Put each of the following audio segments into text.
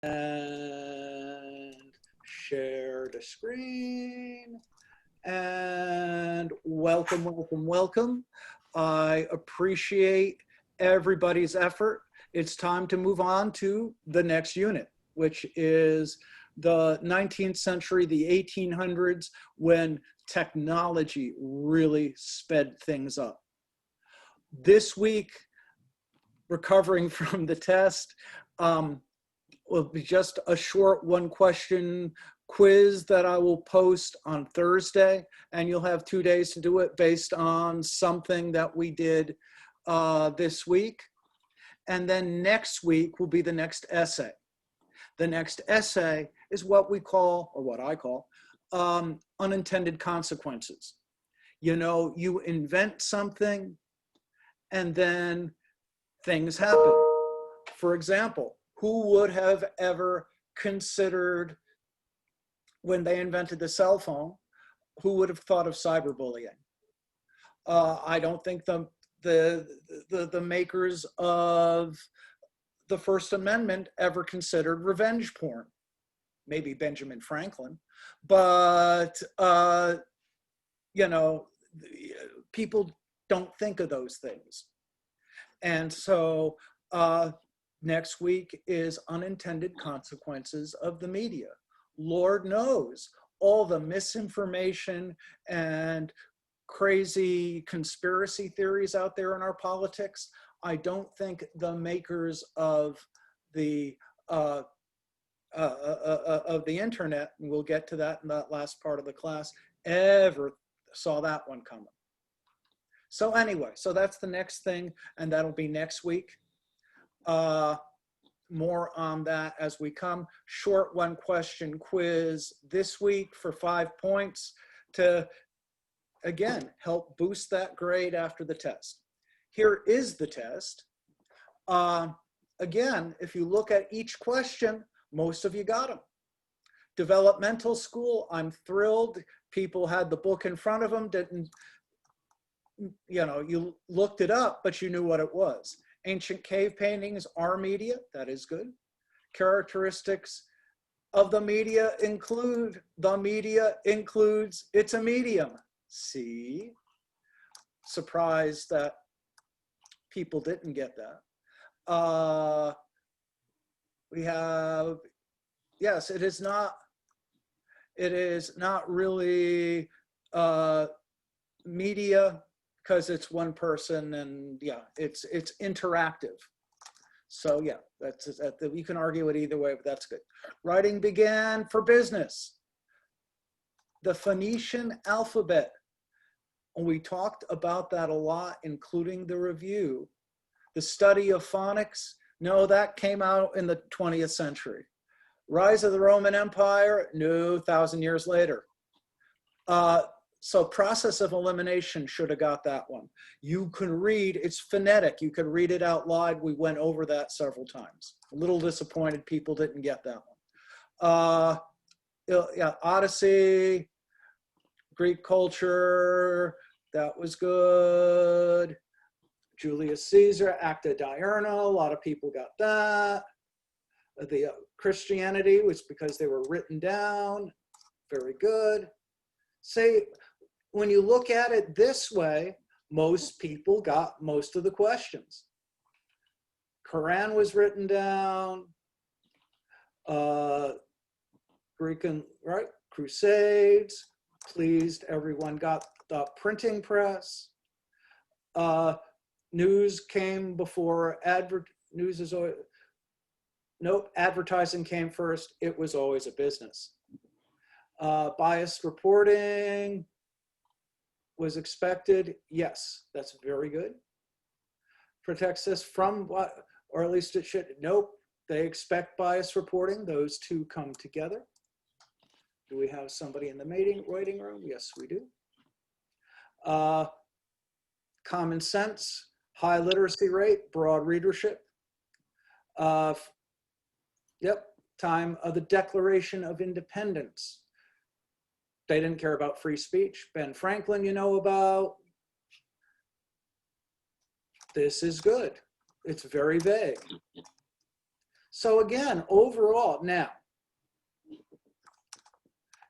and share the screen. And welcome, welcome, welcome. I appreciate everybody's effort. It's time to move on to the next unit, which is the 19th century, the 1800s, when technology really sped things up. This week, recovering from the test, will be just a short one question quiz that I will post on Thursday, and you'll have 2 days to do it based on something that we did this week. And then next week will be the next essay. The next essay is what we call, or what I call, unintended consequences. You know, you invent something and then things happen. For example, who would have ever considered, when they invented the cell phone, who would have thought of cyberbullying? I don't think the makers of the First Amendment ever considered revenge porn. Maybe Benjamin Franklin, but you know, people don't think of those things. And so next week is unintended consequences of the media. Lord knows all the misinformation and crazy conspiracy theories out there in our politics. I don't think the makers of the internet, and we'll get to that in that last part of the class, ever saw that one coming. So anyway, so that's the next thing, and that'll be next week. More on that as we come. Short one question quiz this week for 5 points to, again, help boost that grade after the test. Here is the test. Again, if you look at each question, most of you got them. Developmental school, I'm thrilled. People had the book in front of them, didn't, you know, you looked it up, but you knew what it was. Ancient cave paintings are media, that is good. Characteristics of the media include, the media includes, it's a medium. See? Surprised that people didn't get that. We have, yes, it is not really media, because it's one person, and yeah, it's interactive. So yeah, you can argue it either way, but that's good. Writing began for business. The Phoenician alphabet, and we talked about that a lot, including the review. The study of phonics, no, that came out in the 20th century. Rise of the Roman Empire, no, 1,000 years later. So process of elimination should have got that one. You can read, it's phonetic. You can read it out loud. We went over that several times. A little disappointed people didn't get that one. Yeah, Odyssey, Greek culture, that was good. Julius Caesar, Acta Diurna, a lot of people got that. The Christianity was because they were written down. Very good. Say, when you look at it this way, most people got most of the questions. Quran was written down. Greek and, right? Crusades. Pleased everyone got the printing press. News came before news is always, nope, advertising came first. It was always a business. Biased reporting was expected. Yes, that's very good. Protects us from what, or at least it should. Nope, they expect biased reporting. Those two come together. Do we have somebody in the waiting room? Yes, we do. Common sense, high literacy rate, broad readership. Yep, time of the Declaration of Independence. They didn't care about free speech. Ben Franklin, you know about. This is good. It's very vague. So again, overall, now,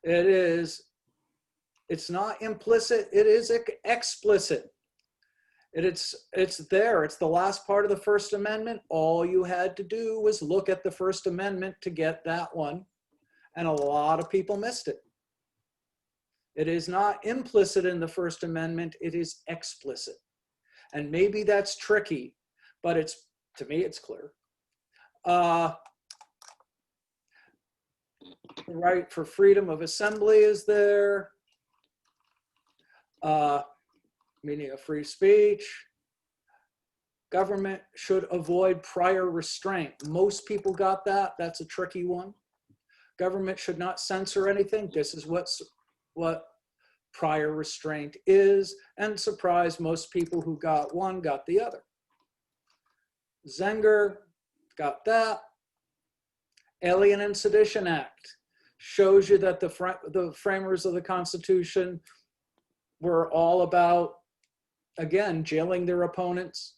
it's not implicit, it is explicit. It's there, it's the last part of the First Amendment. All you had to do was look at the First Amendment to get that one, and a lot of people missed it. It is not implicit in the First Amendment, it is explicit. And maybe that's tricky, but to me, it's clear. The right for freedom of assembly is there. Meaning of free speech. Government should avoid prior restraint. Most people got that. That's a tricky one. Government should not censor anything. This is what prior restraint is. And surprise, most people who got one got the other. Zenger got that. Alien and Sedition Act shows you that the framers of the Constitution were all about, again, jailing their opponents,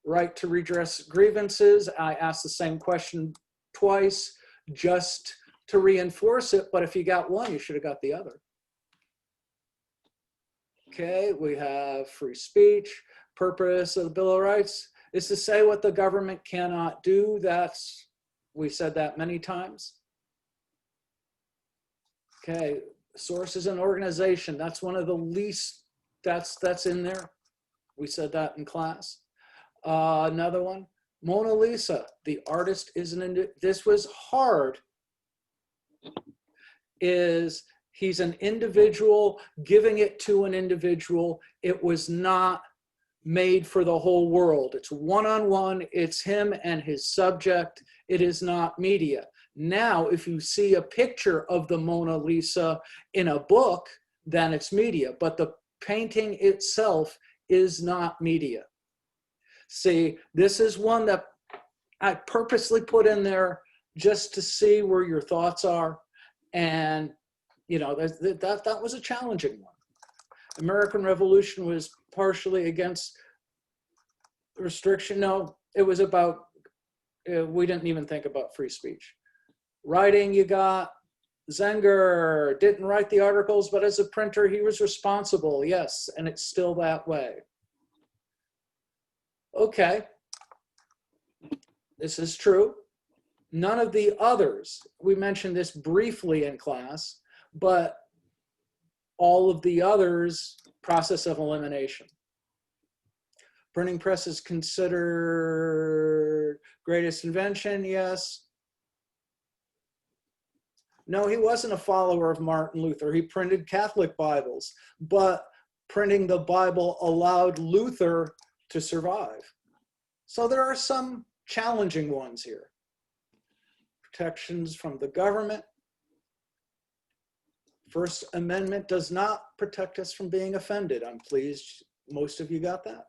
right to redress grievances. I asked the same question twice just to reinforce it, but if you got one, you should have got the other. Okay, we have free speech. Purpose of the Bill of Rights is to say what the government cannot do. We said that many times. Okay, sources and organization, that's one of the least, that's in there. We said that in class. Another one, Mona Lisa, the artist this was hard, he's an individual giving it to an individual. It was not made for the whole world. It's one-on-one, it's him and his subject. It is not media. Now, if you see a picture of the Mona Lisa in a book, then it's media, but the painting itself is not media. See, this is one that I purposely put in there just to see where your thoughts are. And, you know, that was a challenging one. American Revolution was partially against restriction. No, it was about, we didn't even think about free speech. Writing, you got Zenger, didn't write the articles, but as a printer, he was responsible. Yes, and it's still that way. Okay, this is true. None of the others, we mentioned this briefly in class, but all of the others, process of elimination. Printing press is considered greatest invention, yes. No, he wasn't a follower of Martin Luther. He printed Catholic Bibles, but printing the Bible allowed Luther to survive. So there are some challenging ones here. Protections from the government. First Amendment does not protect us from being offended. I'm pleased most of you got that.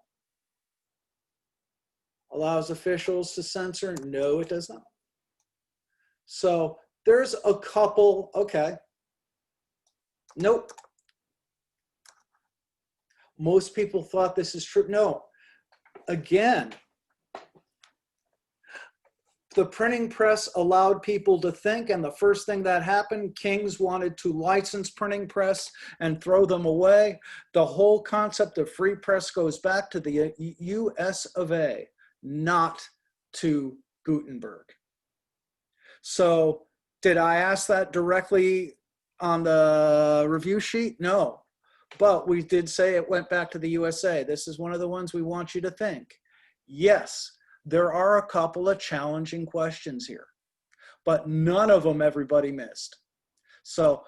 Allows officials to censor? No, it does not. So there's a couple, okay. Nope. Most people thought this is true. No. Again, the printing press allowed people to think, and the first thing that happened, kings wanted to license printing press and throw them away. The whole concept of free press goes back to the US of A, not to Gutenberg. So did I ask that directly on the review sheet? No, but we did say it went back to the USA. This is one of the ones we want you to think. Yes, there are a couple of challenging questions here, but none of them everybody missed. So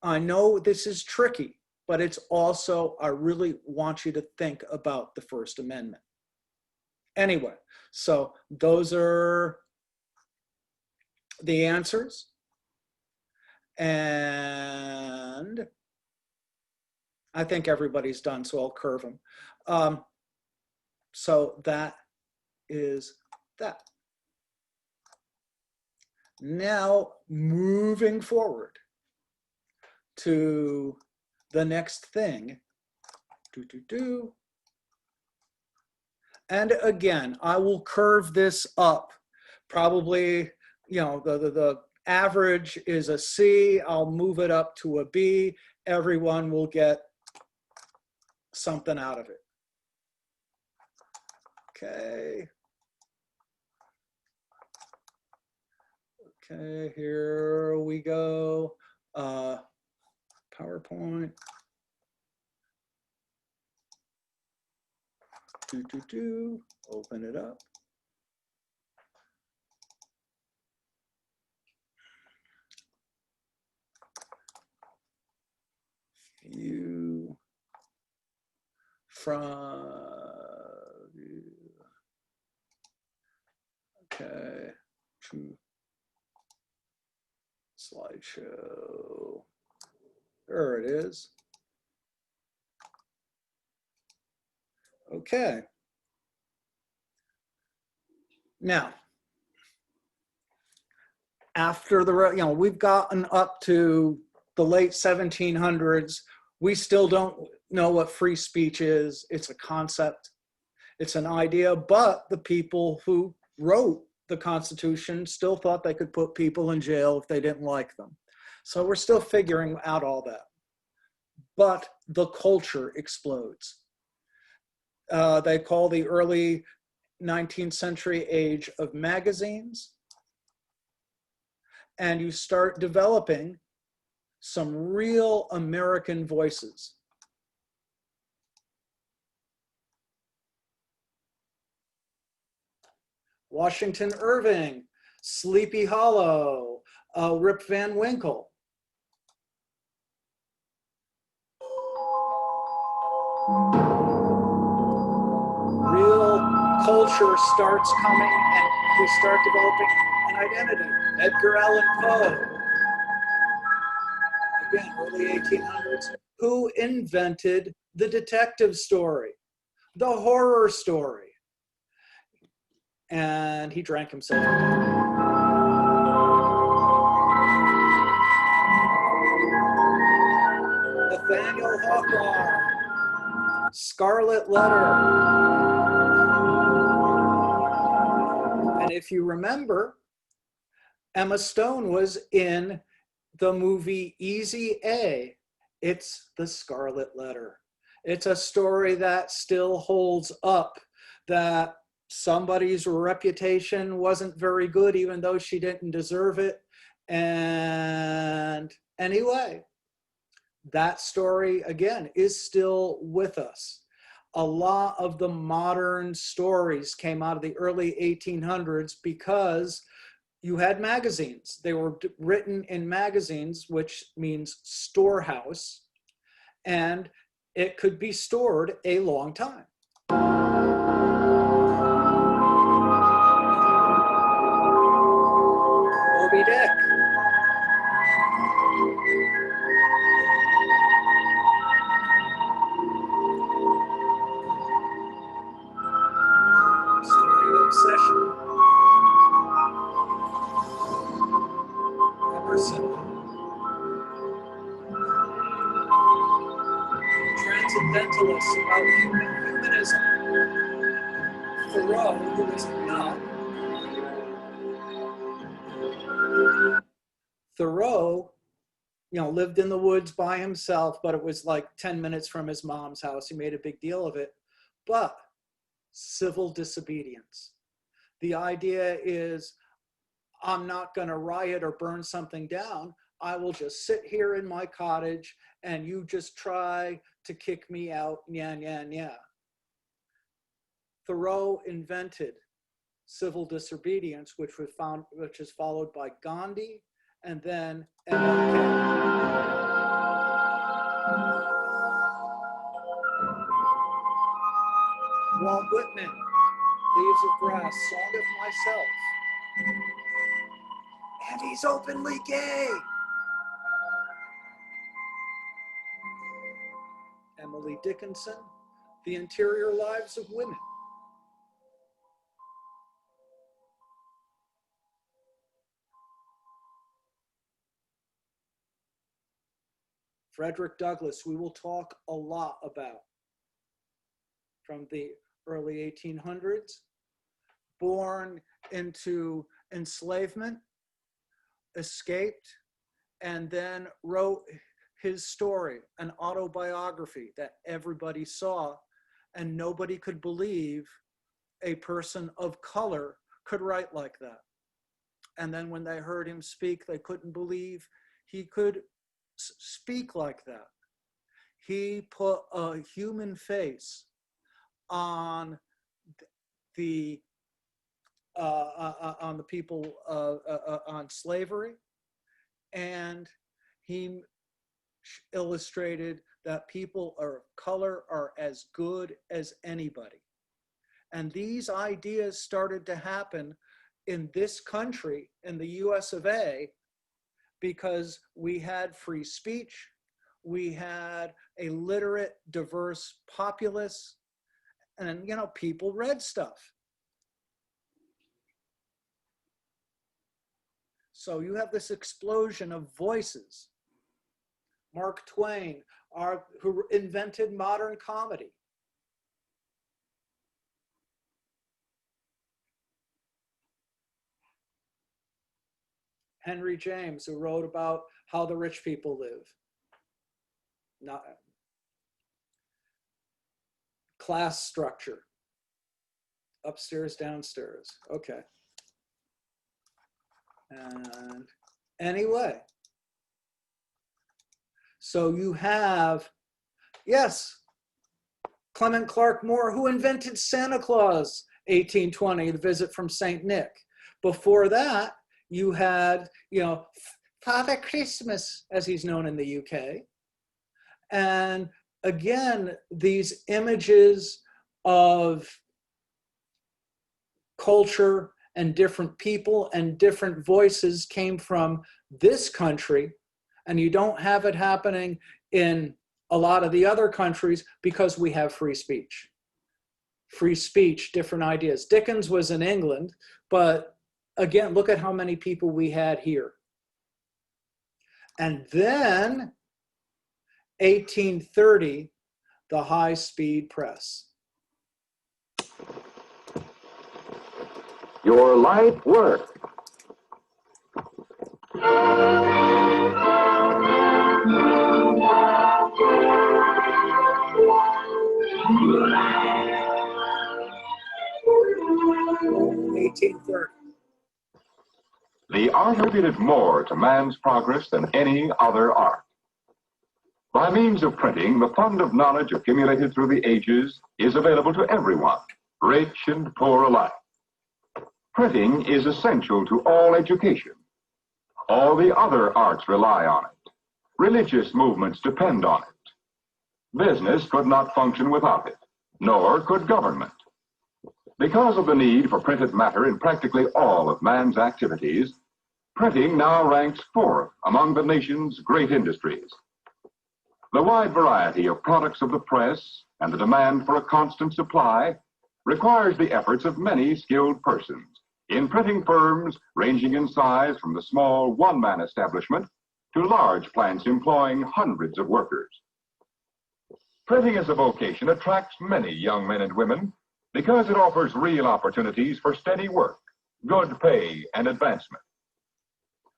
I know this is tricky, but it's also, I really want you to think about the First Amendment. Anyway, so those are the answers. And I think everybody's done, so I'll curve them. So that is that. Now, moving forward to the next thing. And again, I will curve this up. Probably, you know, the average is a C. I'll move it up to a B. Everyone will get something out of it. Okay. Okay, here we go. PowerPoint. Open it up. View from view. Okay. Slideshow. There it is. Okay. Now, after the, you know, we've gotten up to the late 1700s. We still don't know what free speech is. It's a concept. It's an idea, but the people who wrote the Constitution still thought they could put people in jail if they didn't like them. So we're still figuring out all that. But the culture explodes. They call the early 19th century age of magazines. And you start developing some real American voices. Washington Irving, Sleepy Hollow, Rip Van Winkle. Real culture starts coming and we start developing an identity. Edgar Allan Poe, again, early 1800s, who invented the detective story, the horror story. And he drank himself to death. Nathaniel Hawthorne, Scarlet Letter. And if you remember, Emma Stone was in the movie Easy A. It's the Scarlet Letter. It's a story that still holds up, that somebody's reputation wasn't very good, even though she didn't deserve it. And anyway, that story, again, is still with us. A lot of the modern stories came out of the early 1800s because you had magazines. They were written in magazines, which means storehouse, and it could be stored a long time. Moby Dick. Stereo Obsession. Emerson. Transcendentalists about humanism. Thoreau, who was not. Thoreau, you know, lived in the woods by himself, but it was like 10 minutes from his mom's house. He made a big deal of it. But civil disobedience. The idea is, I'm not going to riot or burn something down. I will just sit here in my cottage and you just try to kick me out. Yeah, yeah, yeah. Thoreau invented civil disobedience, which is followed by Gandhi and then MLK. Walt Whitman, Leaves of Grass, Song of Myself. And he's openly gay. Emily Dickinson, The Interior Lives of Women. Frederick Douglass, we will talk a lot about, from the early 1800s, born into enslavement, escaped, and then wrote his story, an autobiography that everybody saw, and nobody could believe a person of color could write like that. And then when they heard him speak, they couldn't believe he could speak like that. He put a human face on the people on slavery, and he illustrated that people of color are as good as anybody. And these ideas started to happen in this country, in the US of A, because we had free speech, we had a literate, diverse populace, and people read stuff. So you have this explosion of voices. Mark Twain, who invented modern comedy. Henry James, who wrote about how the rich people live. Not class structure. Upstairs, downstairs. Okay. And anyway, so you have, yes, Clement Clark Moore, who invented Santa Claus, 1820, the visit from St. Nick. Before that, you had, Father Christmas, as he's known in the UK. And again, these images of culture and different people and different voices came from this country, and you don't have it happening in a lot of the other countries because we have free speech. Free speech, different ideas. Dickens was in England, but again, look at how many people we had here. And then 1830, the high-speed press. Your life work. The art contributed more to man's progress than any other art. By means of printing, the fund of knowledge accumulated through the ages is available to everyone, rich and poor alike. Printing is essential to all education. All the other arts rely on it. Religious movements depend on it. Business could not function without it, nor could government. Because of the need for printed matter in practically all of man's activities, printing now ranks fourth among the nation's great industries. The wide variety of products of the press and the demand for a constant supply requires the efforts of many skilled persons in printing firms ranging in size from the small one-man establishment to large plants employing hundreds of workers. Printing as a vocation attracts many young men and women because it offers real opportunities for steady work, good pay, and advancement.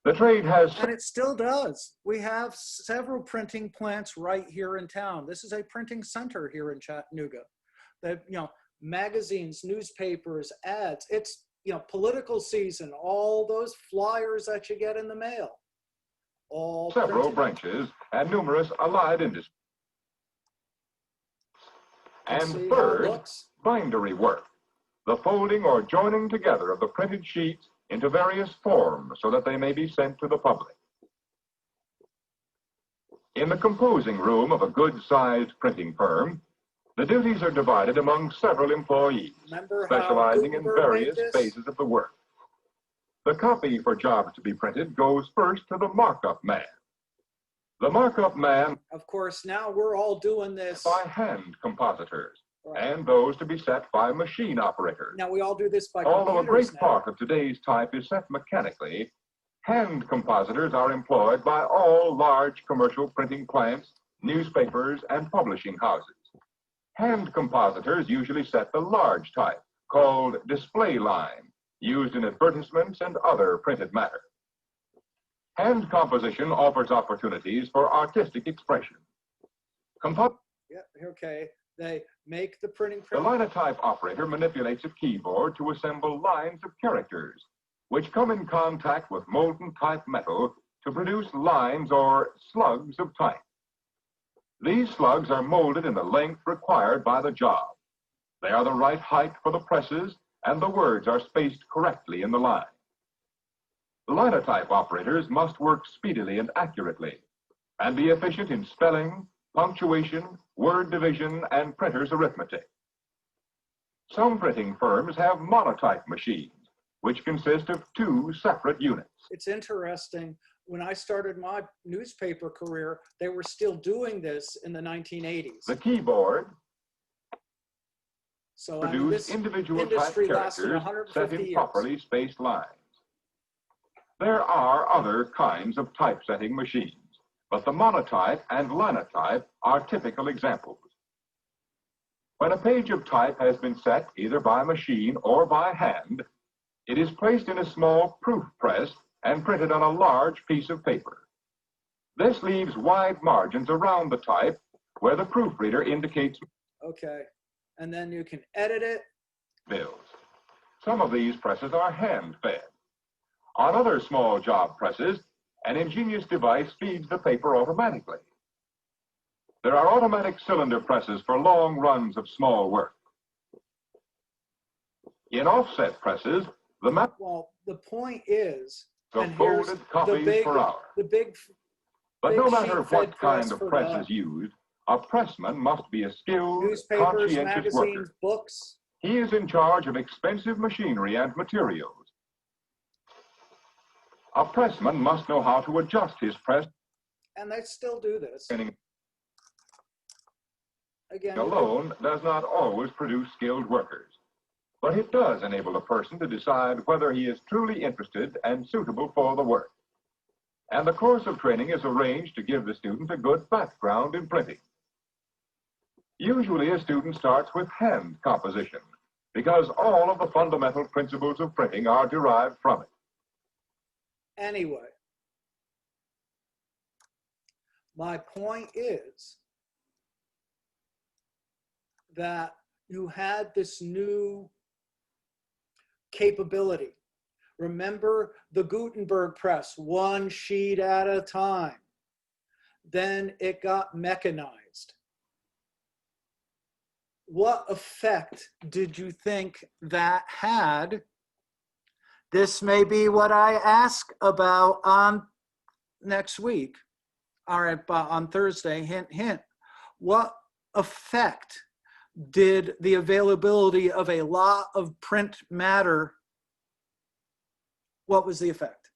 The trade has... And it still does. We have several printing plants right here in town. This is a printing center here in Chattanooga. That, magazines, newspapers, ads. It's, political season, all those flyers that you get in the mail. All several printed. Branches and numerous allied industries. And third, bindery work, the folding or joining together of the printed sheets into various forms so that they may be sent to the public. In the composing room of a good-sized printing firm, the duties are divided among several employees, specializing in various phases of the work. The copy for jobs to be printed goes first to the markup man. The markup man, of course, now we're all doing this by hand compositors, right, and those to be set by machine operators. Now we all do this by Although a great now. part of today's type is set mechanically, hand compositors are employed by all large commercial printing plants, newspapers, and publishing houses. Hand compositors usually set the large type, called display line, used in advertisements and other printed matter. Hand composition offers opportunities for artistic expression. Yeah, okay. They make the printing The press. linotype operator manipulates a keyboard to assemble lines of characters, which come in contact with molten type metal to produce lines or slugs of type. These slugs are molded in the length required by the job. They are the right height for the presses, and the words are spaced correctly in the line. The linotype operators must work speedily and accurately, and be efficient in spelling, punctuation, word division, and printer's arithmetic. Some printing firms have monotype machines, which consist of 2 separate units. It's interesting. When I started my newspaper career, they were still doing this in the 1980s. The keyboard So produce this individual type industry lasted characters set 150 in years. properly spaced lines. There are other kinds of typesetting machines, but the monotype and linotype are typical examples. When a page of type has been set either by machine or by hand, it is placed in a small proof press and printed on a large piece of paper. This leaves wide margins around the type where the proofreader indicates. Okay, and then you can edit it. Bills. Some of these presses are hand-fed. On other small job presses, an ingenious device feeds the paper automatically. There are automatic cylinder presses for long runs of small work. In offset presses, Well, the point is, the and here's folded copies per hour. But big no matter sheet-fed what kind press of for press the is used, a pressman must be a skilled, newspapers, conscientious magazines, worker. books. He is in charge of expensive machinery and materials. A pressman must know how to adjust his press. And they still do this. Again, Alone does not always produce skilled workers, but it does enable a person to decide whether he is truly interested and suitable for the work. And the course of training is arranged to give the student a good background in printing. Usually a student starts with hand composition, because all of the fundamental principles of printing are derived from it. Anyway, my point is that you had this new capability. Remember the Gutenberg press, 1 sheet at a time. Then it got mechanized. What effect did you think that had? This may be what I ask about on next week, or on Thursday, hint, hint. What effect did the availability of a lot of print matter, what was the effect?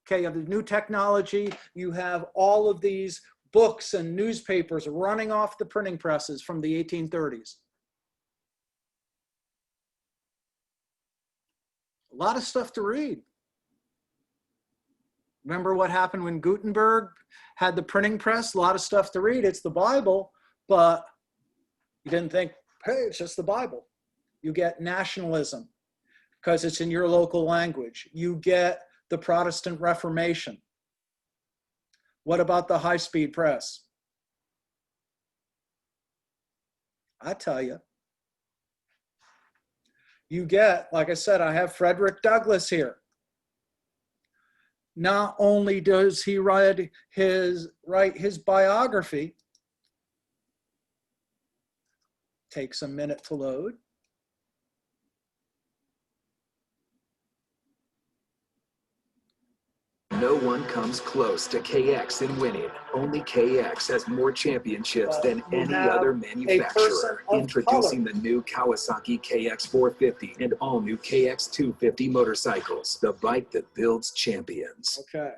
Okay, you have the new technology, you have all of these books and newspapers running off the printing presses from the 1830s. A lot of stuff to read. Remember what happened when Gutenberg had the printing press? A lot of stuff to read. It's the Bible, but you didn't think, hey, it's just the Bible. You get nationalism because it's in your local language. You get the Protestant Reformation. What about the high-speed press? I tell you. You get, like I said, I have Frederick Douglass here. Not only does he write his biography, takes a minute to load. No one comes close to KX in winning. Only KX has more championships than any other manufacturer. Introducing the new Kawasaki KX450 and all new KX250 motorcycles, the bike that builds champions. Okay.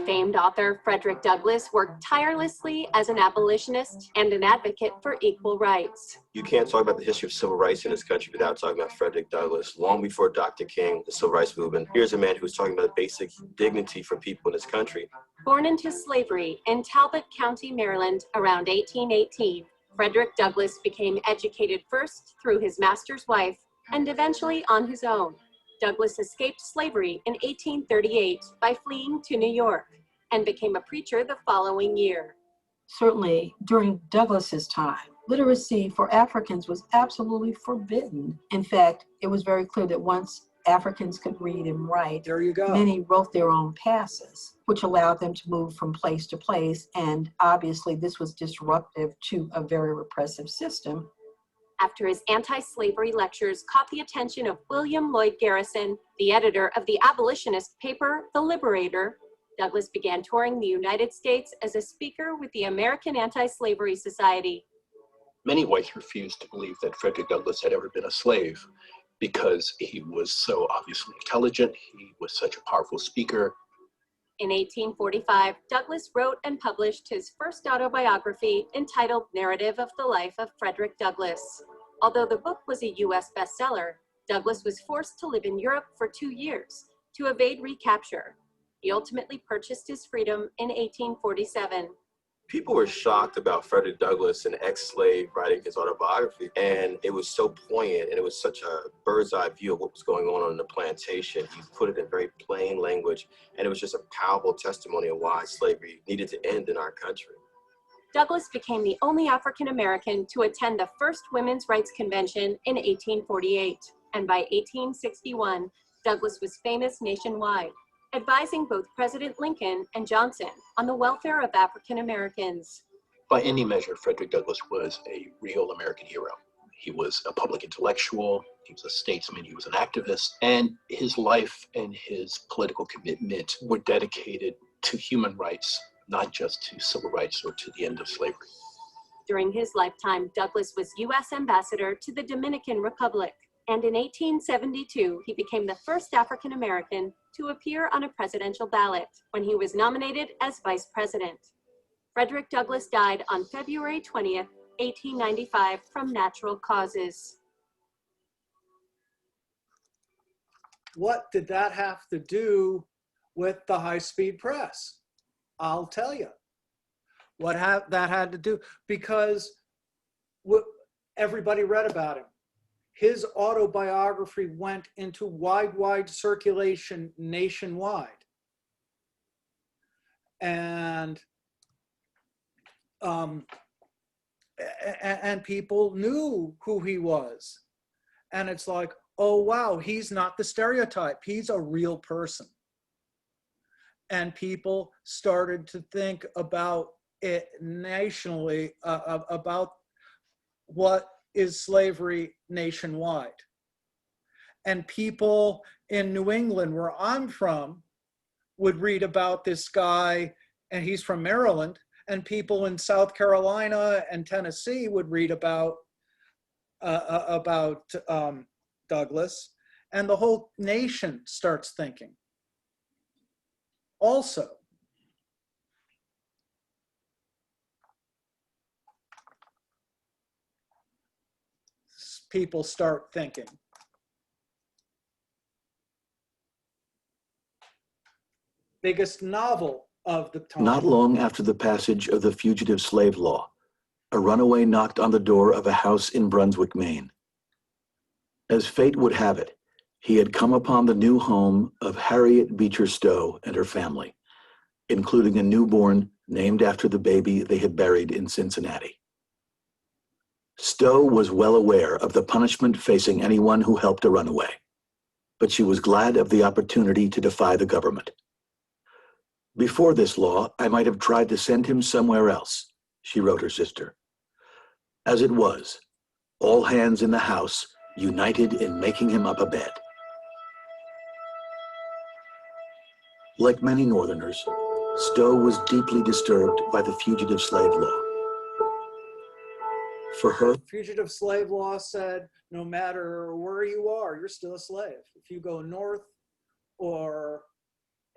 Famed author Frederick Douglass worked tirelessly as an abolitionist and an advocate for equal rights. You can't talk about the history of civil rights in this country without talking about Frederick Douglass. Long before Dr. King, the civil rights movement, here's a man who was talking about basic dignity for people in this country. Born into slavery in Talbot County, Maryland, around 1818, Frederick Douglass became educated first through his master's wife and eventually on his own. Douglass escaped slavery in 1838 by fleeing to New York and became a preacher the following year. Certainly, during Douglass's time, literacy for Africans was absolutely forbidden. In fact, it was very clear that once Africans could read and write, There you go. many wrote their own passes, which allowed them to move from place to place. And obviously, this was disruptive to a very repressive system. After his anti-slavery lectures caught the attention of William Lloyd Garrison, the editor of the abolitionist paper, The Liberator, Douglass began touring the United States as a speaker with the American Anti-Slavery Society. Many whites refused to believe that Frederick Douglass had ever been a slave because he was so obviously intelligent, he was such a powerful speaker. In 1845, Douglass wrote and published his first autobiography entitled Narrative of the Life of Frederick Douglass. Although the book was a U.S. bestseller, Douglass was forced to live in Europe for 2 years to evade recapture. He ultimately purchased his freedom in 1847. People were shocked about Frederick Douglass, an ex-slave, writing his autobiography, and it was so poignant, and it was such a bird's eye view of what was going on the plantation. He put it in very plain language, and it was just a powerful testimony of why slavery needed to end in our country. Douglass became the only African American to attend the first Women's Rights Convention in 1848, and by 1861, Douglass was famous nationwide, advising both President Lincoln and Johnson on the welfare of African Americans. By any measure, Frederick Douglass was a real American hero. He was a public intellectual, he was a statesman, he was an activist, and his life and his political commitment were dedicated to human rights, not just to civil rights or to the end of slavery. During his lifetime, Douglass was U.S. Ambassador to the Dominican Republic, and in 1872, he became the first African American to appear on a presidential ballot when he was nominated as vice president. Frederick Douglass died on February 20th, 1895 from natural causes. What did that have to do with the high-speed press? I'll tell you what that had to do, because everybody read about him. His autobiography went into wide circulation nationwide. And people knew who he was. And it's like, oh, wow, he's not the stereotype. He's a real person. And people started to think about it nationally, about what is slavery nationwide. And people in New England, where I'm from, would read about this guy, and he's from Maryland, and people in South Carolina and Tennessee would read about Douglass, and the whole nation starts thinking. Also, people start thinking. Biggest novel of the time. Not long after the passage of the Fugitive Slave Law, a runaway knocked on the door of a house in Brunswick, Maine. As fate would have it, he had come upon the new home of Harriet Beecher Stowe and her family, including a newborn named after the baby they had buried in Cincinnati. Stowe was well aware of the punishment facing anyone who helped a runaway, but she was glad of the opportunity to defy the government. Before this law, I might have tried to send him somewhere else, she wrote her sister. As it was, all hands in the house united in making him up a bed. Like many Northerners, Stowe was deeply disturbed by the fugitive slave law. For her, fugitive slave law said, no matter where you are, you're still a slave. If you go north or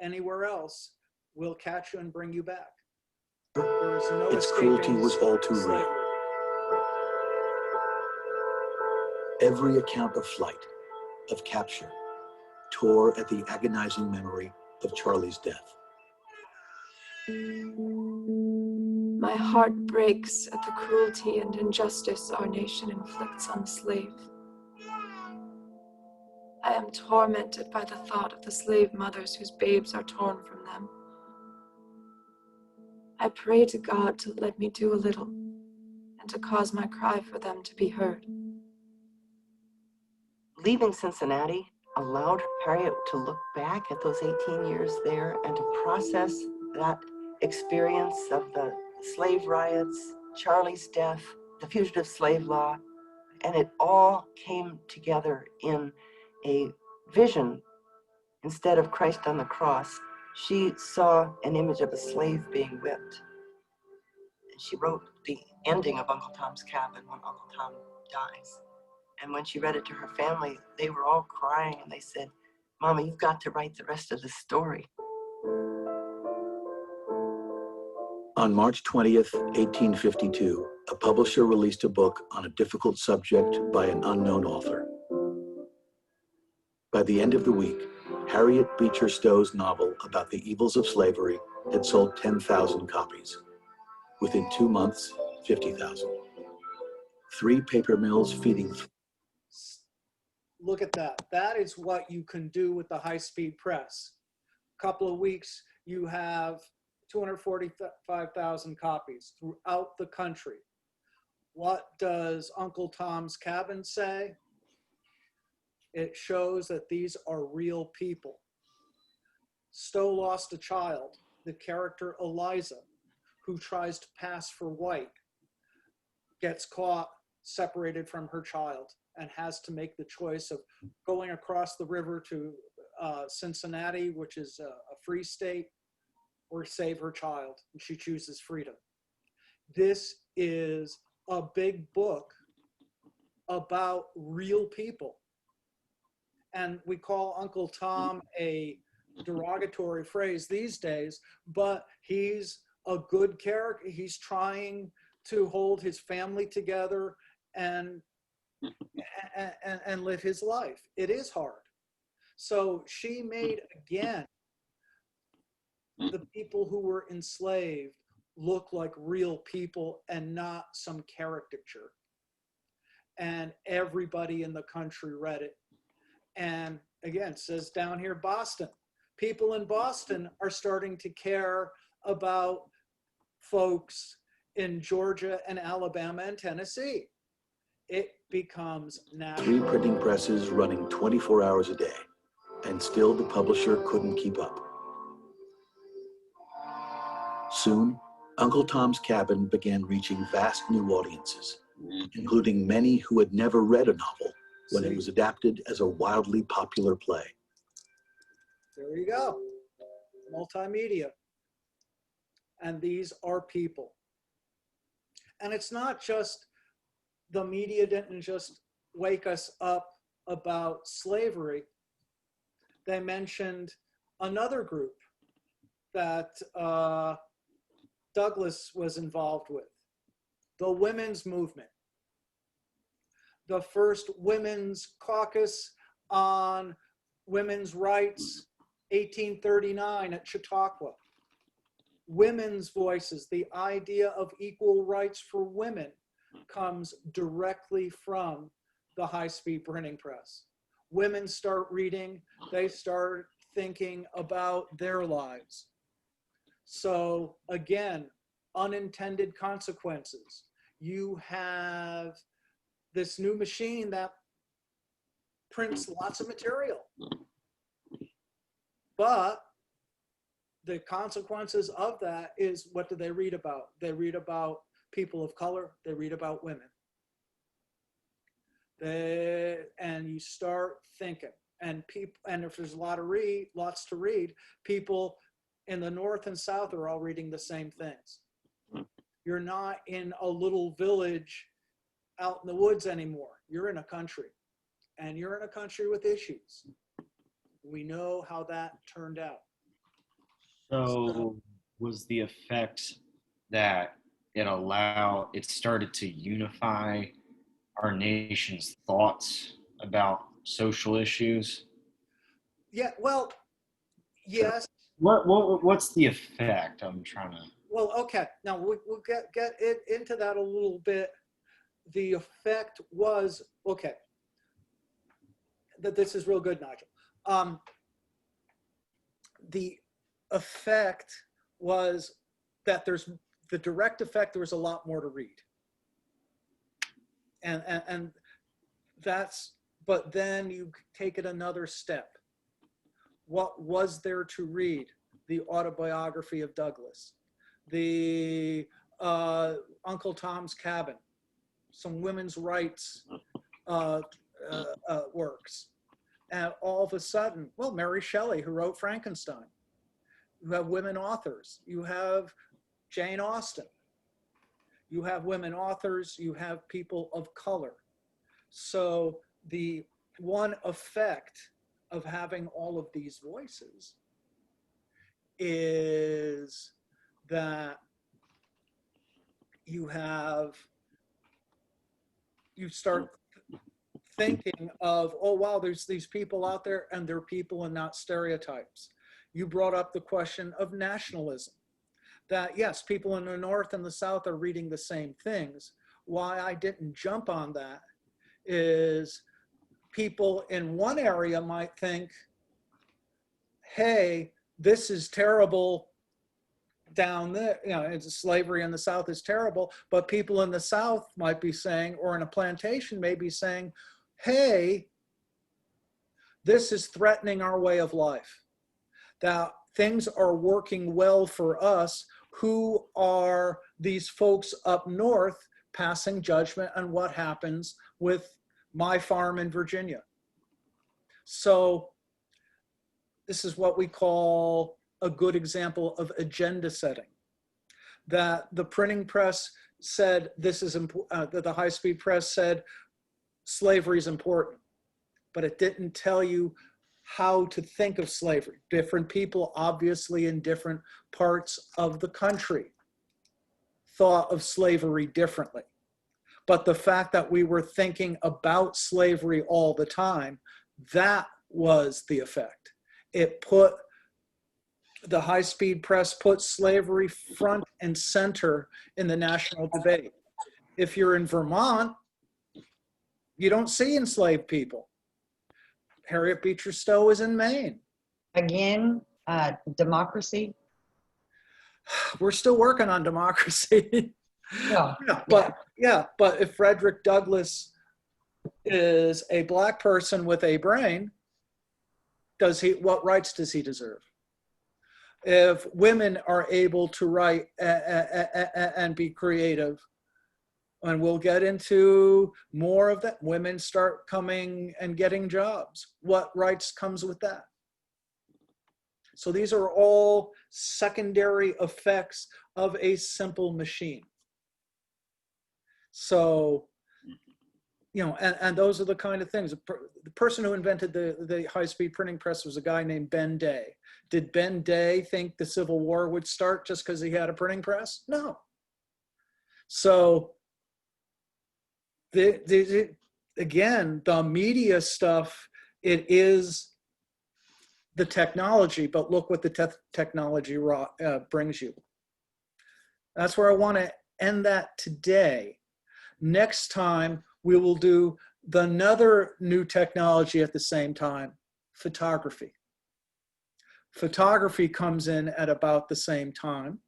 anywhere else, we'll catch you and bring you back. There is no Its escaping cruelty was all too slavery. real. Every account of flight, of capture, tore at the agonizing memory of Charlie's death. My heart breaks at the cruelty and injustice our nation inflicts on the slave. I am tormented by the thought of the slave mothers whose babes are torn from them. I pray to God to let me do a little and to cause my cry for them to be heard. Leaving Cincinnati allowed Harriet to look back at those 18 years there and to process that experience of the slave riots, Charlie's death, the fugitive slave law, and it all came together in a vision. Instead of Christ on the cross, she saw an image of a slave being whipped. And she wrote the ending of Uncle Tom's Cabin when Uncle Tom dies. And when she read it to her family, they were all crying and they said, "Mama, you've got to write the rest of the story." On March 20th, 1852, a publisher released a book on a difficult subject by an unknown author. By the end of the week, Harriet Beecher Stowe's novel about the evils of slavery had sold 10,000 copies. Within 2 months, 50,000. 3 paper mills feeding. Look at that. That is what you can do with the high-speed press. A couple of weeks, you have 245,000 copies throughout the country. What does Uncle Tom's Cabin say? It shows that these are real people. Stowe lost a child, the character Eliza, who tries to pass for white, gets caught separated from her child and has to make the choice of going across the river to Cincinnati, which is a free state, or save her child, and she chooses freedom. This is a big book about real people. And we call Uncle Tom a derogatory phrase these days, but he's a good character. He's trying to hold his family together and live his life. It is hard. So she made, again, the people who were enslaved look like real people and not some caricature. And everybody in the country read it. And again, it says down here, Boston. People in Boston are starting to care about folks in Georgia and Alabama and Tennessee. It becomes national. 3 printing presses running 24 hours a day, and still the publisher couldn't keep up. Soon, Uncle Tom's Cabin began reaching vast new audiences, including many who had never read a novel when it was adapted as a wildly popular play. There you go. Multimedia. And these are people. And it's not just, the media didn't just wake us up about slavery. They mentioned another group that Douglas was involved with, the women's movement. The first women's caucus on women's rights, 1839 at Chautauqua. Women's voices, the idea of equal rights for women comes directly from the high-speed printing press. Women start reading, they start thinking about their lives. So again, unintended consequences. You have this new machine that prints lots of material. But the consequences of that is, what do they read about? They read about people of color, they read about women. And you start thinking, and if there's lots to read, people in the North and South are all reading the same things. You're not in a little village out in the woods anymore. You're in a country, and you're in a country with issues. We know how that turned out. So was the effect that it started to unify our nation's thoughts about social issues? Yeah, well, yes. What's the effect? I'm trying to. Well, okay. Now we'll get it into that a little bit. The effect was, okay, that this is real good, Nigel. The effect was that there's the direct effect. There was a lot more to read, and that's. But then you take it another step. What was there to read? The autobiography of Douglas, the Uncle Tom's Cabin, some women's rights works. And all of a sudden, well, Mary Shelley, who wrote Frankenstein. You have women authors. You have Jane Austen. You have women authors. You have people of color. So the one effect of having all of these voices is that you start thinking of, oh, wow, there's these people out there and they're people and not stereotypes. You brought up the question of nationalism, that yes, people in the North and the South are reading the same things. Why I didn't jump on that is people in one area might think, hey, this is terrible down there, slavery in the South is terrible, but people in the South might be saying, or in a plantation may be saying, hey, this is threatening our way of life, that things are working well for us. Who are these folks up north passing judgment on what happens with my farm in Virginia? So this is what we call a good example of agenda setting, that the printing press said this is important, that the high-speed press said slavery is important, but it didn't tell you how to think of slavery. Different people, obviously in different parts of the country, thought of slavery differently. But the fact that we were thinking about slavery all the time, that was the effect. It put, the high-speed press put slavery front and center in the national debate. If you're in Vermont, you don't see enslaved people. Harriet Beecher Stowe is in Maine. Again, democracy. We're still working on democracy. Well, but if Frederick Douglass is a Black person with a brain, what rights does he deserve? If women are able to write and be creative, and we'll get into more of that, women start coming and getting jobs, what rights comes with that? So these are all secondary effects of a simple machine. So, and those are the kind of things. The person who invented the high-speed printing press was a guy named Ben Day. Did Ben Day think the Civil War would start just because he had a printing press? No. So, again, the media stuff, it is the technology, but look what the technology brings you. That's where I want to end that today. Next time, we will do another new technology at the same time, photography. Photography comes in at about the same time,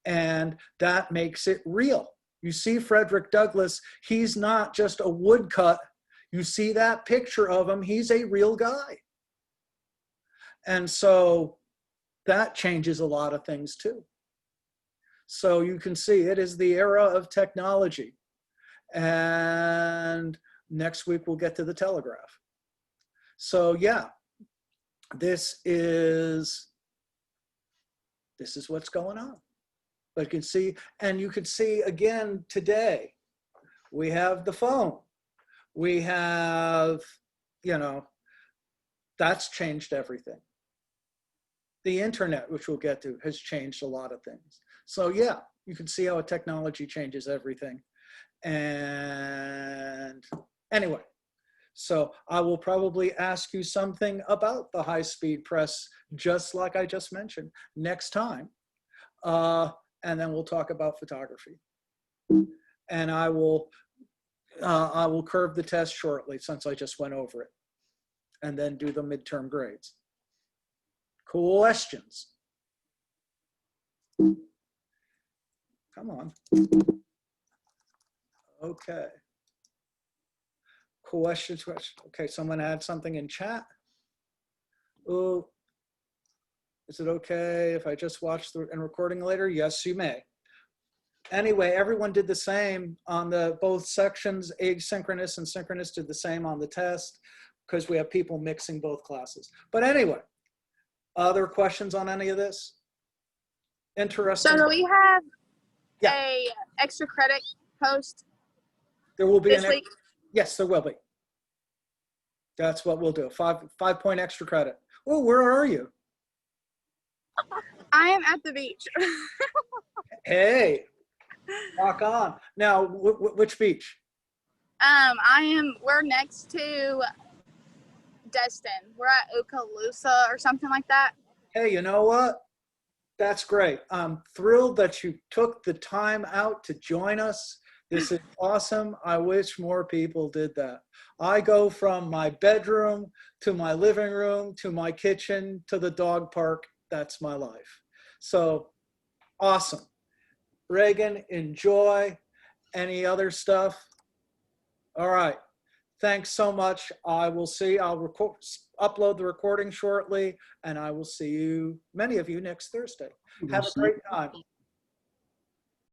and that makes it real. You see Frederick Douglass, he's not just a woodcut. You see that picture of him, he's a real guy. And so that changes a lot of things too. So you can see it is the era of technology. And next week we'll get to the telegraph. So yeah, this is what's going on. But you can see, and you could see again today, we have the phone. We have, that's changed everything. The internet, which we'll get to, has changed a lot of things. So yeah, you can see how technology changes everything. And anyway, so I will probably ask you something about the high-speed press, just like I just mentioned, next time. And then we'll talk about photography. And I will curve the test shortly, since I just went over it, and then do the midterm grades. Questions? Come on. Okay. Questions. Okay, someone had something in chat. Oh, is it okay if I just watch the recording later? Yes, you may. Anyway, everyone did the same on the both sections. Asynchronous and synchronous did the same on the test, because we have people mixing both classes. But anyway, other questions on any of this? Interesting. So do we have Yeah. a extra credit post There will be this week? Yes, there will be. That's what we'll do. 5-point extra credit. Oh, where are you? I am at the beach. Hey, rock on. Now, which beach? We're next to Destin. We're at Okaloosa or something like that. Hey, you know what? That's great. I'm thrilled that you took the time out to join us. This is awesome. I wish more people did that. I go from my bedroom to my living room to my kitchen to the dog park. That's my life. So awesome. Reagan, enjoy. Any other stuff? All right. Thanks so much. I will see. I'll upload the recording shortly, and I will see you, many of you, next Thursday. Have a great time.